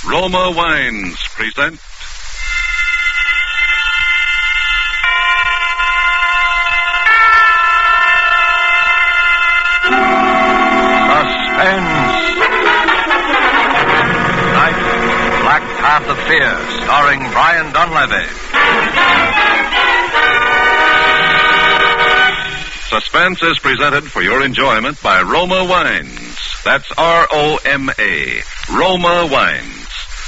Roma Wines present Suspense. Tonight, Black Path of Fear, starring Brian Donlevy. Suspense is presented for your enjoyment by Roma Wines. That's R-O-M-A. Roma Wines.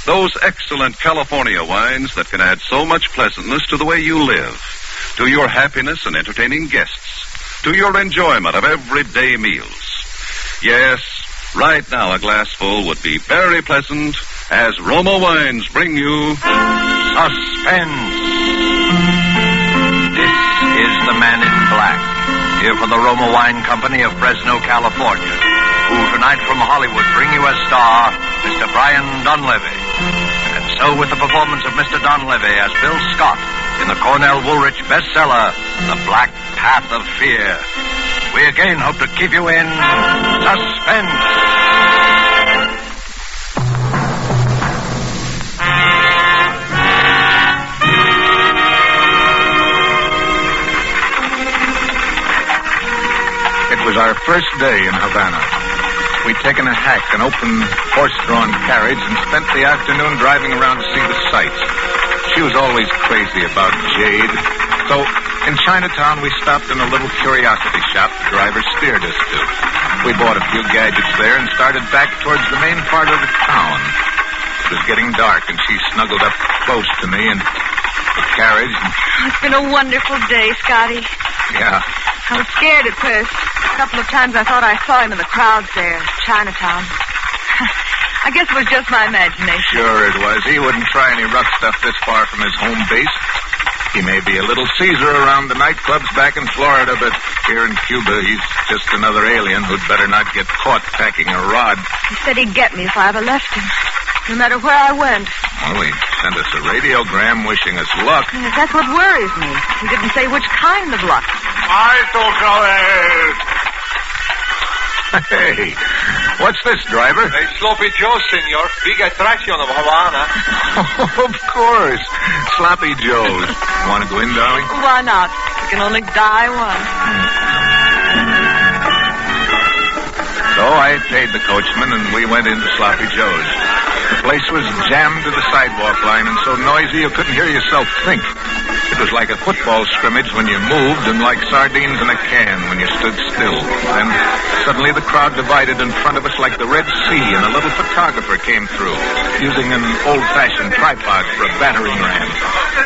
Those excellent California wines that can add so much pleasantness to the way you live, to your happiness and entertaining guests, to your enjoyment of everyday meals. Yes, right now a glassful would be very pleasant as Roma Wines bring you Suspense. This is the Man in Black, here for the Roma Wine Company of Fresno, California, who tonight from Hollywood bring you as star Mr. Brian Donlevy. And so with the performance of Mr. Donlevy as Bill Scott in the Cornell Woolrich bestseller, The Black Path of Fear, we again hope to keep you in suspense. It was our first day in Havana. We'd taken a hack, an open, horse-drawn carriage, and spent the afternoon driving around to see the sights. She was always crazy about jade. So, in Chinatown, we stopped in a little curiosity shop the driver steered us to. We bought a few gadgets there and started back towards the main part of the town. It was getting dark, and she snuggled up close to me in the carriage. It's been a wonderful day, Scotty. Yeah. I was scared at first. A couple of times I thought I saw him in the crowds there, Chinatown. I guess it was just my imagination. Sure it was. He wouldn't try any rough stuff this far from his home base. He may be a little Caesar around the nightclubs back in Florida, but here in Cuba, he's just another alien who'd better not get caught packing a rod. He said he'd get me if I ever left him, no matter where I went. Well, he sent us a radiogram wishing us luck. Yes, that's what worries me. He didn't say which kind of luck. Hey, what's this, driver? Hey, Sloppy Joe, senor. Big attraction of Havana. Of course. Sloppy Joe's. Want to go in, darling? Why not? We can only die once. So I paid the coachman, and we went into Sloppy Joe's. The place was jammed to the sidewalk line and so noisy you couldn't hear yourself think. It was like a football scrimmage when you moved and like sardines in a can when you stood still. Then suddenly the crowd divided in front of us like the Red Sea, and a little photographer came through, using an old-fashioned tripod for a battering ram.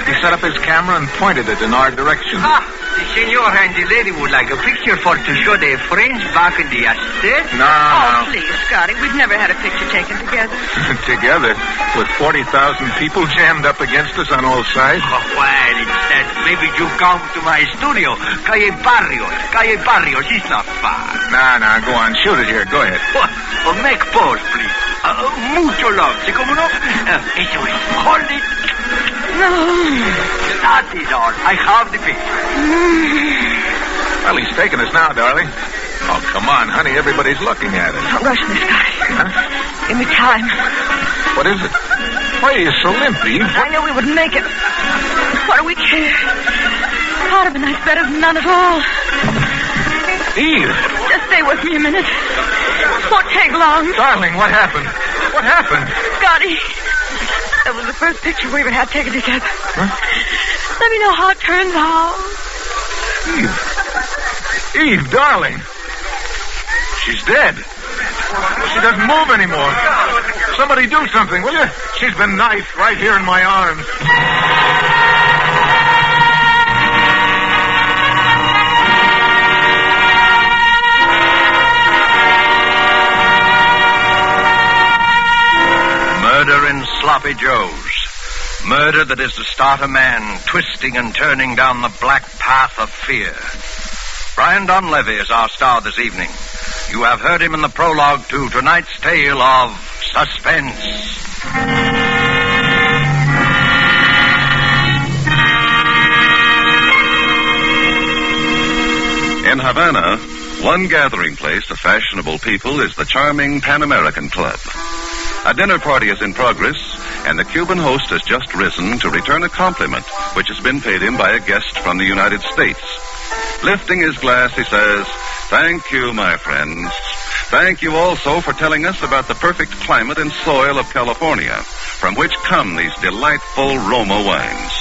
He set up his camera and pointed it in our direction. The senor and the lady would like a picture for to show their friends back in the estate. No. Oh, please, Scotty. We've never had a picture taken together. Together? With 40,000 people jammed up against us on all sides? Oh, well, instead, maybe you come to my studio. Calle Barrios, it's not far. Nah, go on. Shoot it here. Go ahead. Oh, make pause, please. Mucho love. ¿Sí, cómo no? Eso es. Hold it. No. That is all. I have the picture. Well, he's taking us now, darling. Oh, come on, honey. Everybody's looking at us. Don't rush me, Scotty. Huh? Give me time. What is it? Why are you so limp, Eve? I knew we wouldn't make it. What do we care? Part of a night's better than none at all. Eve! Just stay with me a minute. It won't take long. Darling, what happened? What happened? Scotty, that was the first picture we ever had taken together. Huh? Let me know how it turns out. Eve, darling. She's dead. She doesn't move anymore. Somebody do something, will you? She's been knifed right here in my arms. Murder in Sloppy Joe's. Murder that is to start a man twisting and turning down the black path of fear. Brian Donlevy is our star this evening. You have heard him in the prologue to tonight's tale of Suspense. In Havana, one gathering place of fashionable people is the charming Pan American Club. A dinner party is in progress, and the Cuban host has just risen to return a compliment which has been paid him by a guest from the United States. Lifting his glass, he says, "Thank you, my friends. Thank you also for telling us about the perfect climate and soil of California, from which come these delightful Roma wines.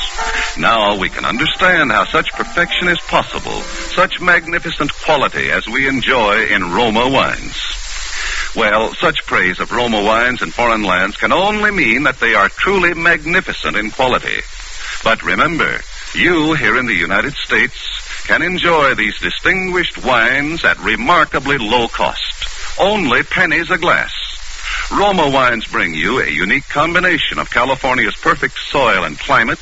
Now we can understand how such perfection is possible, such magnificent quality as we enjoy in Roma wines." Well, such praise of Roma wines in foreign lands can only mean that they are truly magnificent in quality. But remember, you here in the United States can enjoy these distinguished wines at remarkably low cost, only pennies a glass. Roma wines bring you a unique combination of California's perfect soil and climate,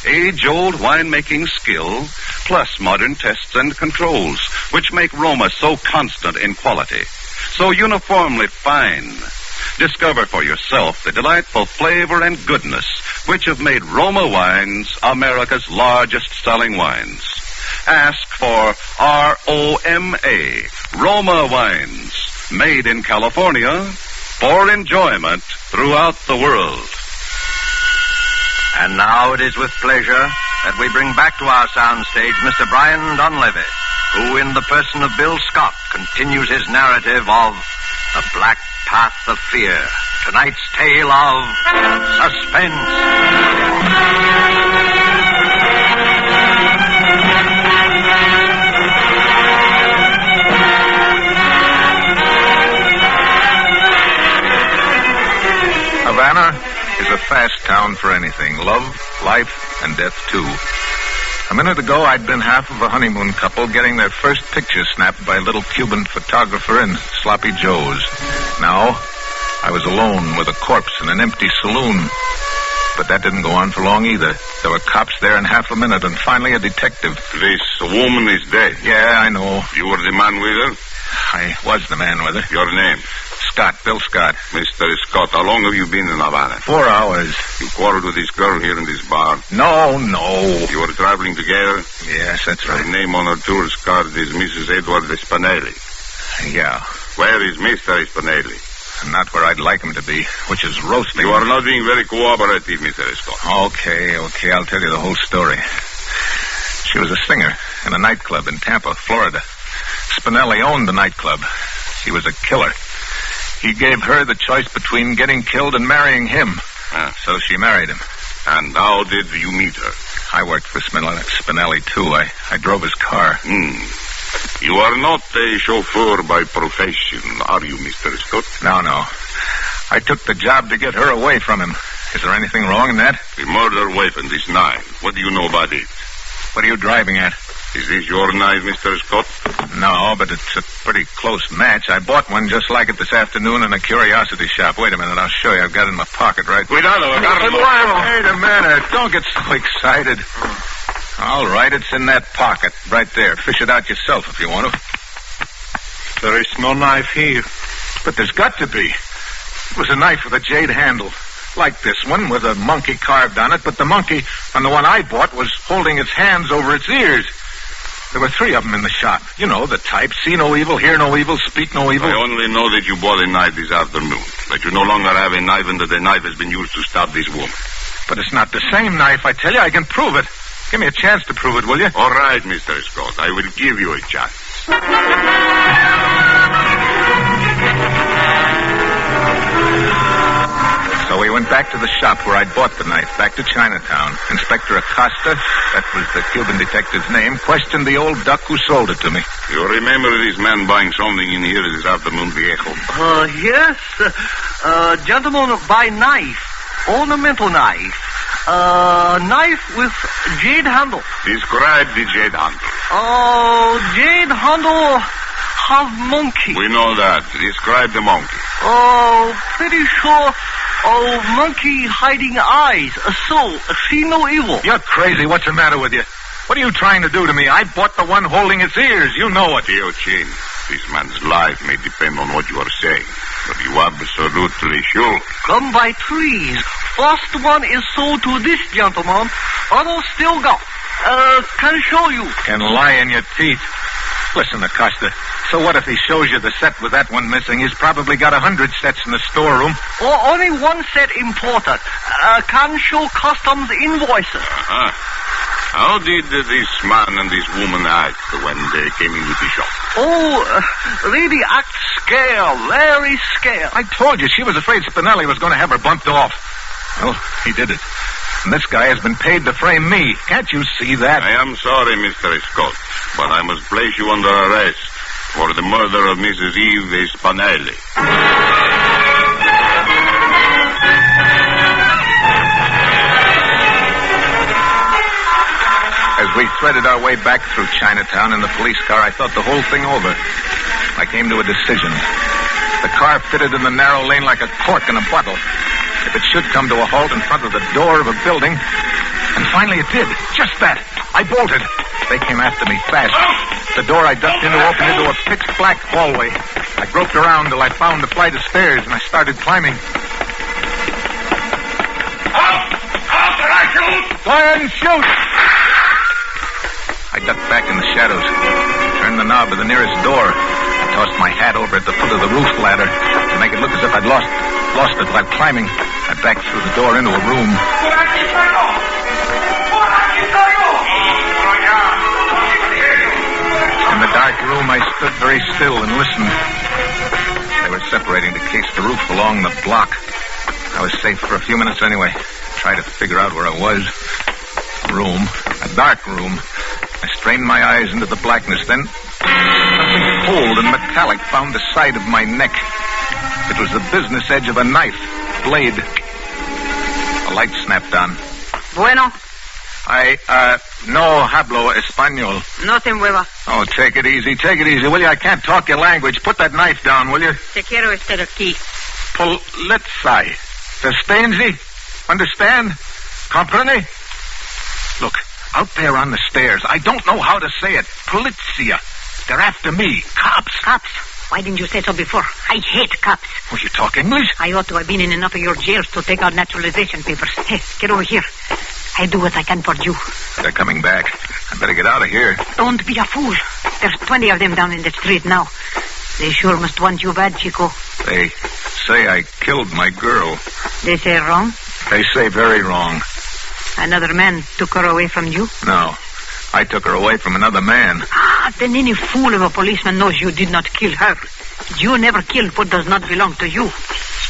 age-old winemaking skill, plus modern tests and controls, which make Roma so constant in quality, so uniformly fine. Discover for yourself the delightful flavor and goodness which have made Roma wines America's largest selling wines. Ask for ROMA, Roma wines, made in California for enjoyment throughout the world. And now it is with pleasure that we bring back to our soundstage Mr. Brian Dunleavy, who, in the person of Bill Scott, continues his narrative of The Black Path of Fear. Tonight's tale of Suspense. Havana is a fast town for anything. Love, life, and death, too. A minute ago, I'd been half of a honeymoon couple getting their first picture snapped by a little Cuban photographer in Sloppy Joe's. Now, I was alone with a corpse in an empty saloon. But that didn't go on for long either. There were cops there in half a minute, and finally a detective. This woman is dead. Yeah, I know. You were the man with her? I was the man with her. Your name? Scott, Bill Scott. Mr. Scott, how long have you been in Havana? 4 hours. You quarreled with this girl here in this bar? No. You were traveling together? Yes, that's right. Her name on her tourist card is Mrs. Edward Spinelli. Yeah. Where is Mr. Spinelli? Not where I'd like him to be, which is roasting. You are not being very cooperative, Mr. Scott. Okay, I'll tell you the whole story. She was a singer in a nightclub in Tampa, Florida. Spinelli owned the nightclub. He was a killer. He gave her the choice between getting killed and marrying him. So she married him. And how did you meet her? I worked for Spinelli, too. I drove his car. You are not a chauffeur by profession, are you, Mr. Scott? No. I took the job to get her away from him. Is there anything wrong in that? The murder weapon, this knife. What do you know about it? What are you driving at? Is this your knife, Mr. Scott? No, but it's a pretty close match. I bought one just like it this afternoon in a curiosity shop. Wait a minute, I'll show you. I've got it in my pocket right there. Wait a minute. Don't get so excited. All right, it's in that pocket right there. Fish it out yourself if you want to. There is no knife here. But there's got to be. It was a knife with a jade handle. Like this one with a monkey carved on it, but the monkey on the one I bought was holding its hands over its ears. There were 3 of them in the shop. You know, the type. See no evil, hear no evil, speak no evil. I only know that you bought a knife this afternoon. That you no longer have a knife and that the knife has been used to stab this woman. But it's not the same knife, I tell you. I can prove it. Give me a chance to prove it, will you? All right, Mr. Scott. I will give you a chance. So we went back to the shop where I'd bought the knife, back to Chinatown. Inspector Acosta, that was the Cuban detective's name, questioned the old duck who sold it to me. You remember this man buying something in here this afternoon, Viejo? Yes. Gentleman buy knife. Ornamental knife. Knife with jade handle. Describe the jade handle. Jade handle have monkey. We know that. Describe the monkey. Pretty sure... monkey hiding eyes. So, see no evil. You're crazy. What's the matter with you? What are you trying to do to me? I bought the one holding its ears. You know it. Tio Chin, this man's life may depend on what you are saying. But you absolutely sure? Come by 3s. First one is sold to this gentleman. Other still go. Can show you. Can lie in your teeth. Listen, Acosta, so what if he shows you the set with that one missing? He's probably got 100 sets in the storeroom. Only one set imported. Can't show customs invoices. Uh-huh. How did this man and this woman act when they came into the shop? Really act scared, very scared. I told you, she was afraid Spinelli was going to have her bumped off. Well, he did it. And this guy has been paid to frame me. Can't you see that? I am sorry, Mr. Scott, but I must place you under arrest for the murder of Mrs. Eve Spinelli. As we threaded our way back through Chinatown in the police car, I thought the whole thing over. I came to a decision. The car fitted in the narrow lane like a cork in a bottle. If it should come to a halt in front of the door of a building, and finally it did. Just that. I bolted. They came after me fast. The door I ducked into opened into a pitch-black hallway. I groped around till I found the flight of stairs, and I started climbing. Go ahead and shoot! I ducked back in the shadows, turned the knob of the nearest door, and tossed my hat over at the foot of the roof ladder to make it look as if I'd lost it while climbing. I backed through the door into a room. In the dark room, I stood very still and listened. They were separating to case the roof along the block. I was safe for a few minutes anyway. Tried to figure out where I was. Room. A dark room. I strained my eyes into the blackness. Then something cold and metallic found the side of my neck. It was the business edge of a knife. Blade. A light snapped on. Bueno. No hablo español. No te mueva. Oh, take it easy, will you? I can't talk your language. Put that knife down, will you? Te quiero estar aquí. Polizei. Suspense? Understand? Comprende? Look, out there on the stairs. I don't know how to say it. Polizia. They're after me. Cops. Cops? Why didn't you say so before? I hate cops. Oh, you talk English? I ought to have been in enough of your jails to take out naturalization papers. Hey, get over here. I do what I can for you. They're coming back. I better get out of here. Don't be a fool. There's 20 of them down in the street now. They sure must want you bad, Chico. They say I killed my girl. They say wrong? They say very wrong. Another man took her away from you? No. I took her away from another man. Then any fool of a policeman knows you did not kill her. You never killed what does not belong to you.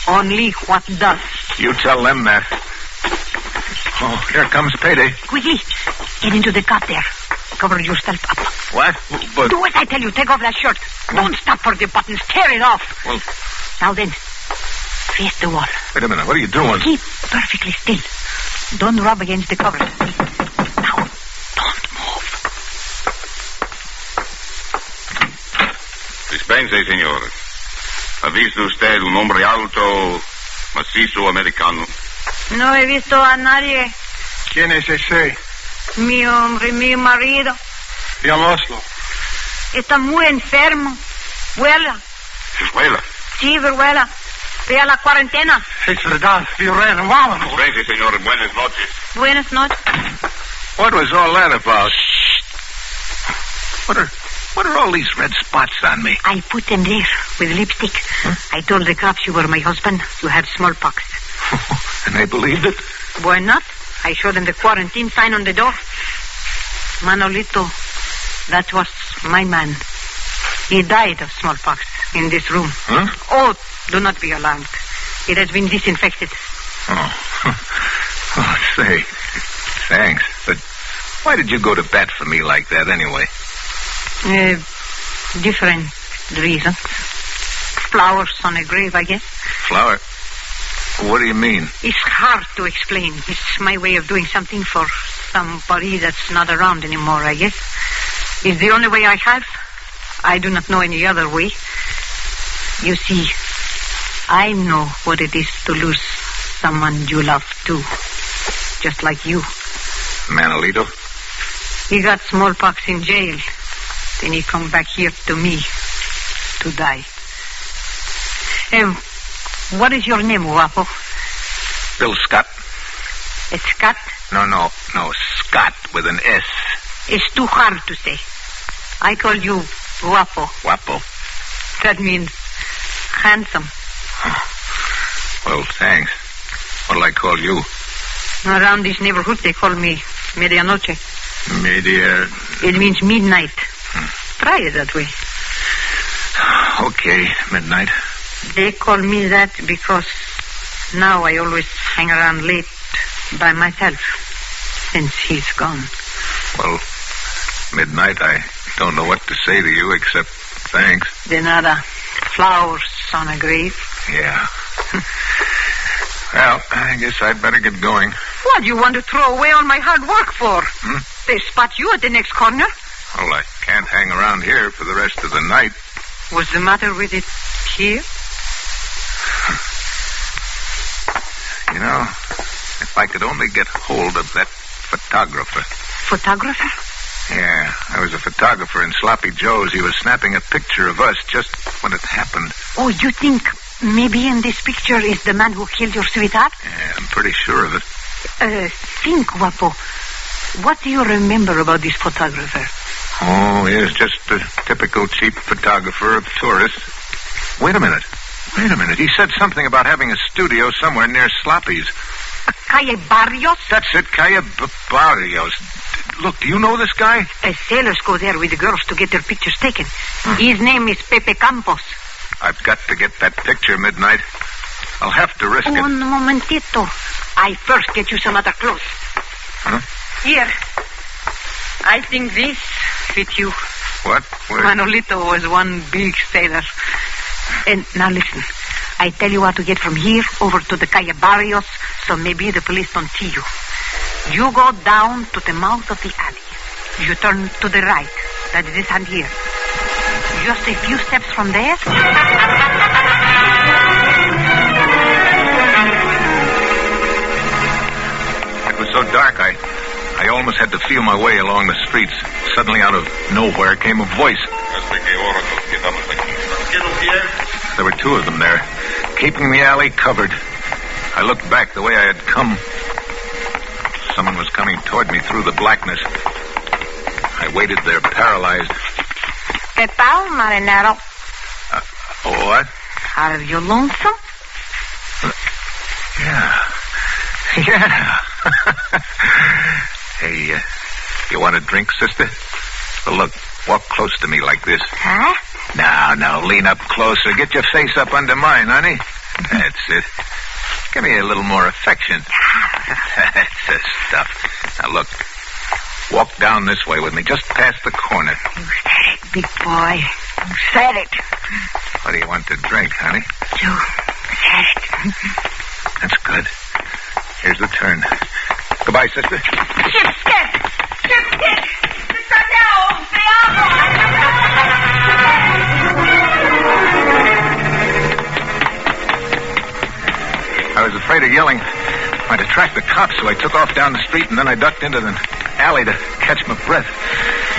Only what does. You tell them that. Oh, here comes payday. Quickly, get into the cot there. Cover yourself up. What? But... Do as I tell you. Take off that shirt. Don't stop for the buttons. Tear it off. Well... Now then, face the wall. Wait a minute. What are you doing? Keep perfectly still. Don't rub against the covers. Now, don't move. Dispense, señor. ¿Ha visto usted un hombre alto, macizo americano? No he visto a nadie. ¿Quién es ese? Mi hombre, mi marido. Digámoslo. Está muy enfermo. Vuela. ¿Vuela? Sí, vuela. Ve a la cuarentena. Es verdad, Fiorella, vámonos. Dispense, señor. Buenas noches. Buenas noches. What was all that about? What are all these red spots on me? I put them there with lipstick. Huh? I told the cops you were my husband. You had smallpox. And they believed it? Why not? I showed them the quarantine sign on the door. Manolito, that was my man. He died of smallpox in this room. Huh? Oh, do not be alarmed. It has been disinfected. Oh, say, thanks. But why did you go to bat for me like that anyway? Different reasons. Flowers on a grave, I guess. Flower? What do you mean? It's hard to explain. It's my way of doing something for somebody that's not around anymore, I guess. It's the only way I have. I do not know any other way. You see, I know what it is to lose someone you love, too. Just like you. Manolito? He got smallpox in jail. Then he come back here to me to die. What is your name, Guapo? Bill Scott. Scott? No, Scott with an S. It's too hard to say. I call you Guapo. Guapo? That means handsome. Well, thanks. What'll I call you? Around this neighborhood, they call me Medianoche. It means midnight. Try it that way. Okay, midnight. They call me that because now I always hang around late by myself since he's gone. Well, midnight, I don't know what to say to you except thanks. De nada. Flowers on a grave. Yeah. Well, I guess I'd better get going. What do you want to throw away all my hard work for? They spot you at the next corner. Well, I can't hang around here for the rest of the night. What's the matter with it here? You know, if I could only get hold of that photographer. Photographer? Yeah, I was a photographer in Sloppy Joe's. He was snapping a picture of us just when it happened. Oh, you think maybe in this picture is the man who killed your sweetheart? Yeah, I'm pretty sure of it. Think, Guapo. What do you remember about this photographer? Oh, he is just a typical cheap photographer of tourists. Wait a minute. He said something about having a studio somewhere near Sloppy's. Calle Barrios? That's it, Calle Barrios. Look, do you know this guy? Sailors go there with the girls to get their pictures taken. His name is Pepe Campos. I've got to get that picture, Midnight. I'll have to risk it. Un momentito. I first get you some other clothes. Huh? Here. I think this fit you. What? Where? Manolito was one big sailor. And now listen. I tell you how to get from here over to the Calle Barrios, so maybe the police don't see you. You go down to the mouth of the alley. You turn to the right. That is this hand here. Just a few steps from there. It was so dark, I almost had to feel my way along the streets. Suddenly, out of nowhere, came a voice. There were two of them there, keeping the alley covered. I looked back the way I had come. Someone was coming toward me through the blackness. I waited there, paralyzed. ¿Qué tal, marinero? What? Are you lonesome? Yeah. Hey, you want a drink, sister? Well, look, walk close to me like this. Huh? Now, lean up closer. Get your face up under mine, honey. That's it. Give me a little more affection. That's the stuff. Now, look. Walk down this way with me, just past the corner. You said it, big boy. You said it. What do you want to drink, honey? You said it. That's good. Here's the turn. Goodbye, sister. Shipskit! Mr. Dell, te amo! I was afraid of yelling. I'd attract the cops, so I took off down the street, and then I ducked into the alley to catch my breath.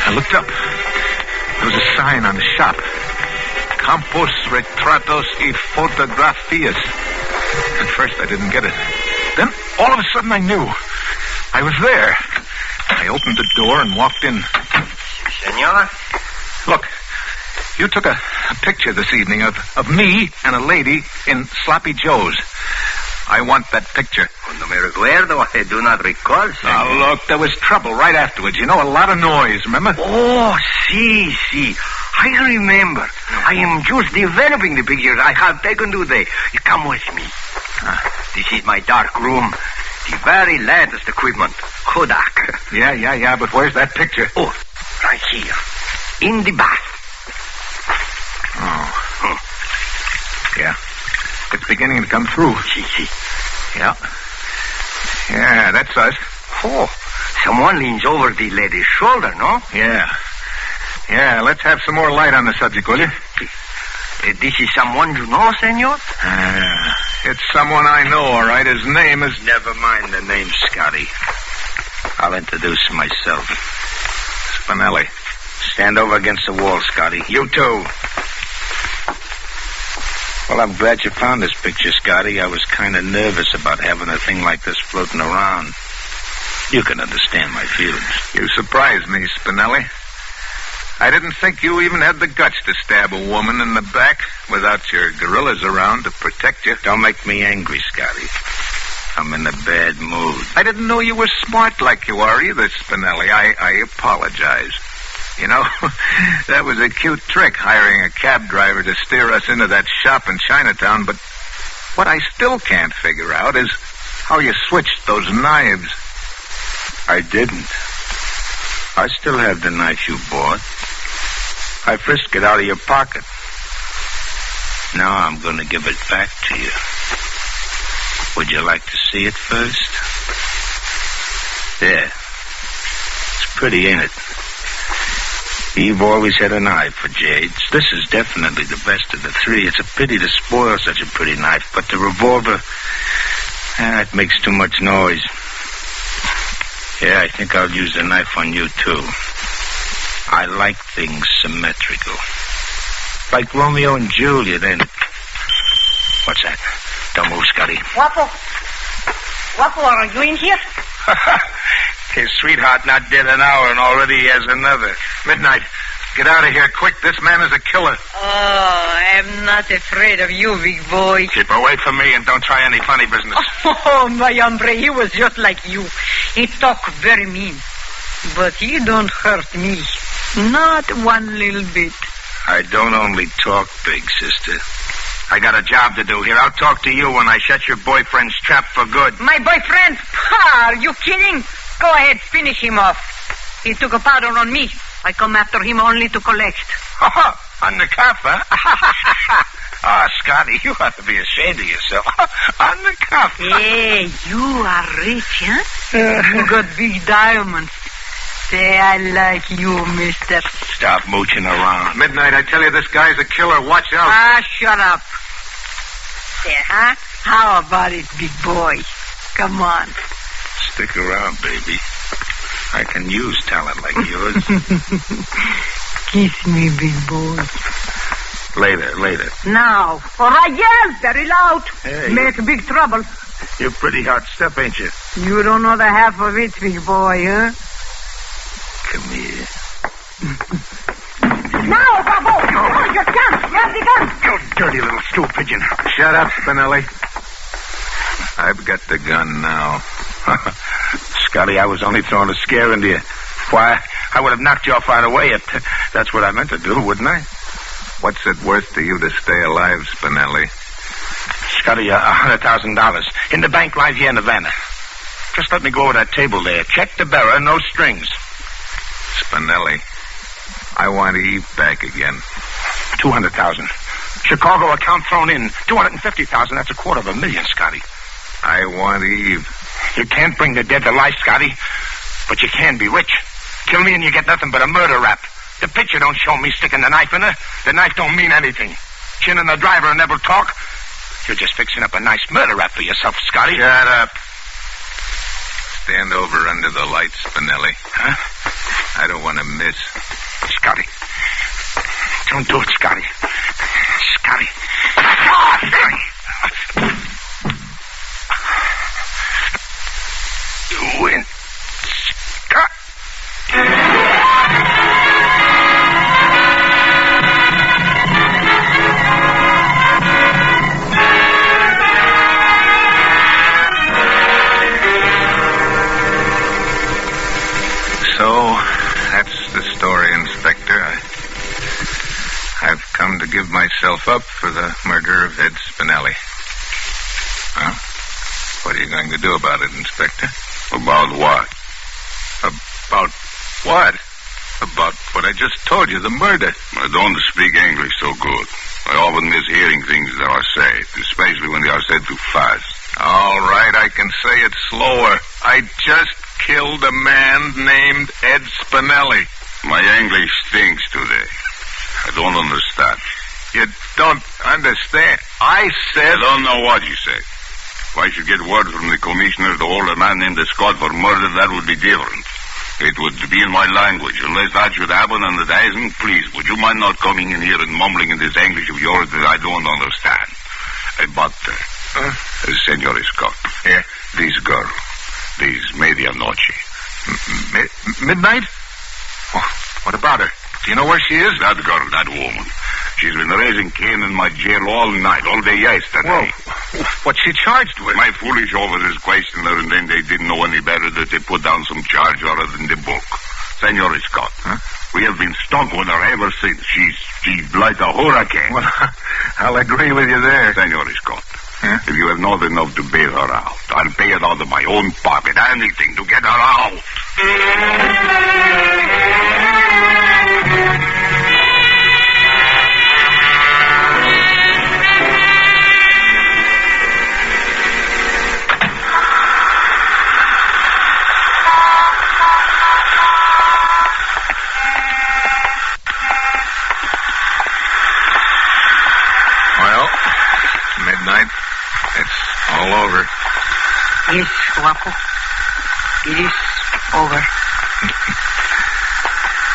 I looked up. There was a sign on the shop. Campos Retratos y Fotografías. At first, I didn't get it. Then, all of a sudden, I knew. I was there. I opened the door and walked in. Senor? Look, you took a picture this evening of me and a lady in Sloppy Joe's. I want that picture. No me recuerdo. I do not recall, senor. Now, look, there was trouble right afterwards. You know, a lot of noise, remember? Oh, sí. I remember. I am just developing the pictures I have taken today. You come with me. This is my dark room. The very latest equipment. Kodak. Yeah, but where's that picture? Oh, right here. In the bath. Oh. Yeah. It's beginning to come through. See. Yeah, that's us. Oh, someone leans over the lady's shoulder, no? Yeah, let's have some more light on the subject, will you? This is someone you know, senor? It's someone I know, all right. His name is... Never mind the name, Scotty. I'll introduce myself. Spinelli. Stand over against the wall, Scotty. You too. Well, I'm glad you found this picture, Scotty. I was kind of nervous about having a thing like this floating around. You can understand my feelings. You surprised me, Spinelli. I didn't think you even had the guts to stab a woman in the back without your gorillas around to protect you. Don't make me angry, Scotty. I'm in a bad mood. I didn't know you were smart like you are either, Spinelli. I apologize. You know, that was a cute trick, hiring a cab driver to steer us into that shop in Chinatown, but what I still can't figure out is how you switched those knives. I didn't. I still have the knife you bought. I frisked it out of your pocket. Now I'm going to give it back to you. Would you like to see it first? There. It's pretty, ain't it? Eve always had an eye for jades. This is definitely the best of the three. It's a pity to spoil such a pretty knife, but the revolver, it makes too much noise. Yeah, I think I'll use the knife on you, too. I like things symmetrical. Like Romeo and Juliet, ain't it? What's that? Don't move, Scotty. Wapo, are you in here? His sweetheart not dead an hour and already he has another. Midnight, get out of here quick. This man is a killer. Oh, I'm not afraid of you, big boy. Keep away from me and don't try any funny business. Oh, my hombre, he was just like you. He talk very mean. But he don't hurt me. Not one little bit. I don't only talk big, sister. I got a job to do here. I'll talk to you when I shut your boyfriend's trap for good. My boyfriend? Are you kidding? Go ahead, finish him off. He took a powder on me. I come after him only to collect. Oh, on the cuff, huh? Oh, Scotty, you ought to be ashamed of yourself. On the cuff. Hey, you are rich, huh? You got big diamonds. Say, I like you, mister. Stop mooching around. Midnight, I tell you, this guy's a killer. Watch out. Ah, shut up. There, huh? How about it, big boy? Come on. Stick around, baby. I can use talent like yours. Kiss me, big boy. Later. Now, or I yell very loud. Hey, Make big trouble. You're pretty hot stuff, ain't you? You don't know the half of it, big boy, huh? Come here. Now, Bravo! Hold your gun! Grab the gun! You dirty little stool pigeon. Shut up, Spinelli. I've got the gun now. Scotty, I was only throwing a scare into you. Why, I would have knocked you off right away if that's what I meant to do, wouldn't I? What's it worth to you to stay alive, Spinelli? Scotty, $100,000. In the bank right here in Havana. Just let me go over that table there. Check the bearer, no strings. Spinelli, I want Eve back again. 200,000. Chicago account thrown in. 250,000. That's $250,000, Scotty. I want Eve. You can't bring the dead to life, Scotty. But you can be rich. Kill me and you get nothing but a murder rap. The picture don't show me sticking the knife in her. The knife don't mean anything. Chin and the driver never talk. You're just fixing up a nice murder rap for yourself, Scotty. Shut up. Stand over under the lights, Spinelli. Huh? I don't want to miss. Scotty. Don't do it, Scotty. Scotty. You win. Scott. So, that's the story, Inspector. I've come to give myself up for the murder of Ed Spinelli. Huh? What are you going to do about it, Inspector? About what? About what? About what I just told you, the murder. I don't speak English so good. I often miss hearing things that are said, especially when they are said too fast. All right, I can say it slower. I just killed a man named Ed Spinelli. My English stinks today. I don't understand. You don't understand? I said... I don't know what you say. If I should get word from the commissioner to hold a man named Scott for murder, that would be different. It would be in my language. Unless that should happen and it hasn't, please, would you mind not coming in here and mumbling in this English of yours that I don't understand? Senor Scott. Yeah? This girl, this medianoche. Midnight? Oh, what about her? Do you know where she is? That girl, that woman. She's been raising Cain in my jail all night, all day yesterday. Whoa. What's she charged with? My foolish officers questioned her, and then they didn't know any better that they put down some charge other than the book. Senor Scott, we have been stuck with her ever since. She's like a hurricane. Well, I'll agree with you there. Senor Scott, if you have not enough to bail her out, I'll pay it out of my own pocket. Anything to get her out. Midnight. It's all over. Yes, Guapo. It is over.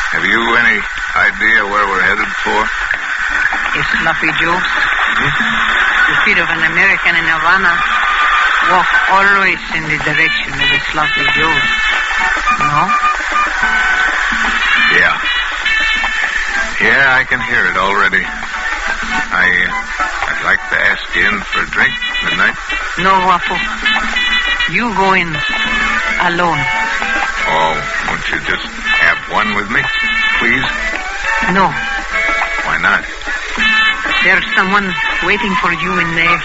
Have you any idea where we're headed for? It's Sloppy Joe's. The feet of an American in Havana walk always in the direction of the Sloppy Joe's. No? Yeah. Yeah, I can hear it already. I'd like to ask you in for a drink, Midnight. No, Guapo. You go in alone. Oh, won't you just have one with me, please? No. Why not? There's someone waiting for you in there.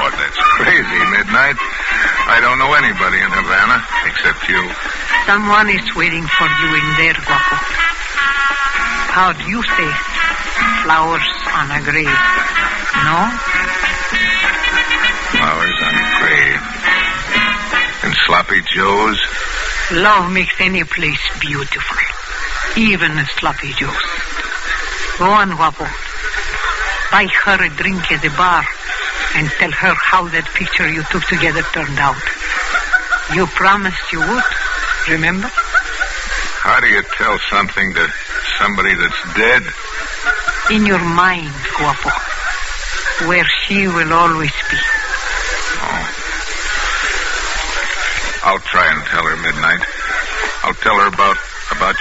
Oh, that's crazy, Midnight. I don't know anybody in Havana except you. Someone is waiting for you in there, Guapo. How do you say flowers on a grave? No? Flowers on a grave. In Sloppy Joe's? Love makes any place beautiful. Even a Sloppy Joe's. Go on, Guapo. Buy her a drink at the bar and tell her how that picture you took together turned out. You promised you would, remember? How do you tell something to somebody that's dead? In your mind, Guapo. Where she will always be. Oh. I'll try and tell her, Midnight. I'll tell her about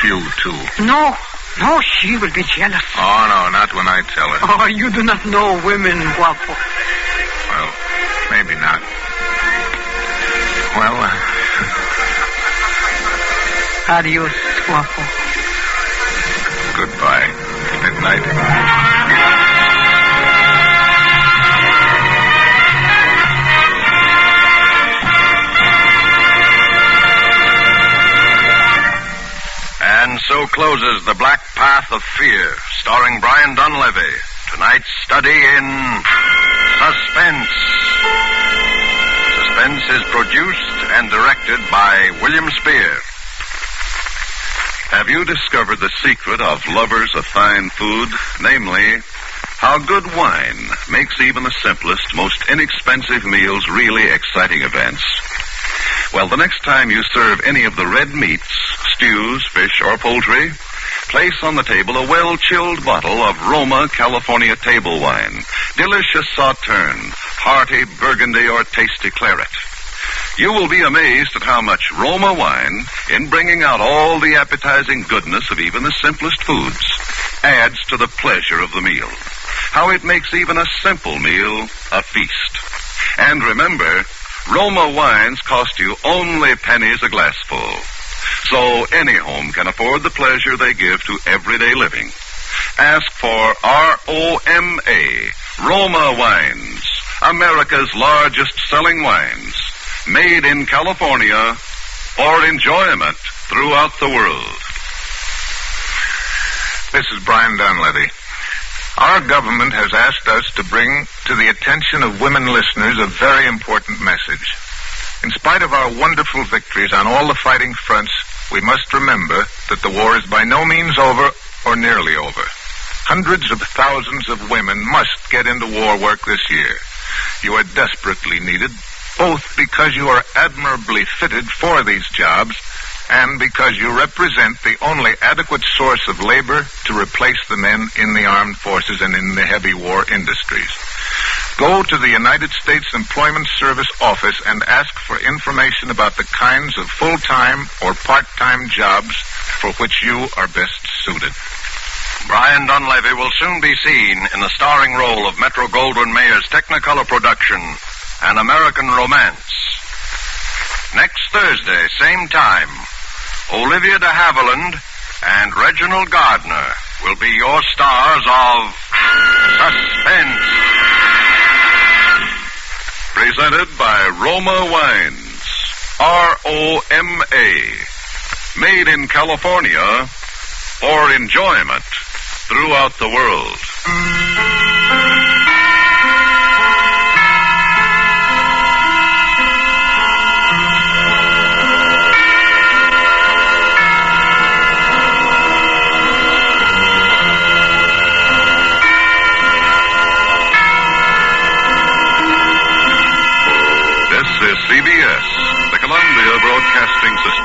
you, too. No, she will be jealous. Oh, no, not when I tell her. Oh, you do not know women, Guapo. Well, maybe not. Well, Adios, Guapo. Goodbye, Midnight. And so closes The Black Path of Fear, starring Brian Dunleavy. Tonight's study in Suspense. Suspense is produced and directed by William Spear. Have you discovered the secret of lovers of fine food? Namely, how good wine makes even the simplest, most inexpensive meals really exciting events? Well, the next time you serve any of the red meats, stews, fish, or poultry, place on the table a well-chilled bottle of Roma California table wine. Delicious sauterne, hearty burgundy, or tasty claret. You will be amazed at how much Roma wine, in bringing out all the appetizing goodness of even the simplest foods, adds to the pleasure of the meal. How it makes even a simple meal a feast. And remember, Roma wines cost you only pennies a glassful. So any home can afford the pleasure they give to everyday living. Ask for ROMA, Roma Wines, America's largest selling wines, made in California for enjoyment throughout the world. This is Brian Dunleavy. Our government has asked us to bring to the attention of women listeners a very important message. In spite of our wonderful victories on all the fighting fronts, we must remember that the war is by no means over or nearly over. Hundreds of thousands of women must get into war work this year. You are desperately needed, both because you are admirably fitted for these jobs and because you represent the only adequate source of labor to replace the men in the armed forces and in the heavy war industries. Go to the United States Employment Service office and ask for information about the kinds of full-time or part-time jobs for which you are best suited. Brian Dunleavy will soon be seen in the starring role of Metro-Goldwyn-Mayer's Technicolor production, An American Romance. Next Thursday, same time, Olivia de Havilland and Reginald Gardner will be your stars of Suspense. Presented by Roma Wines. R-O-M-A. Made in California for enjoyment throughout the world. This is CBS, the Columbia Broadcasting System.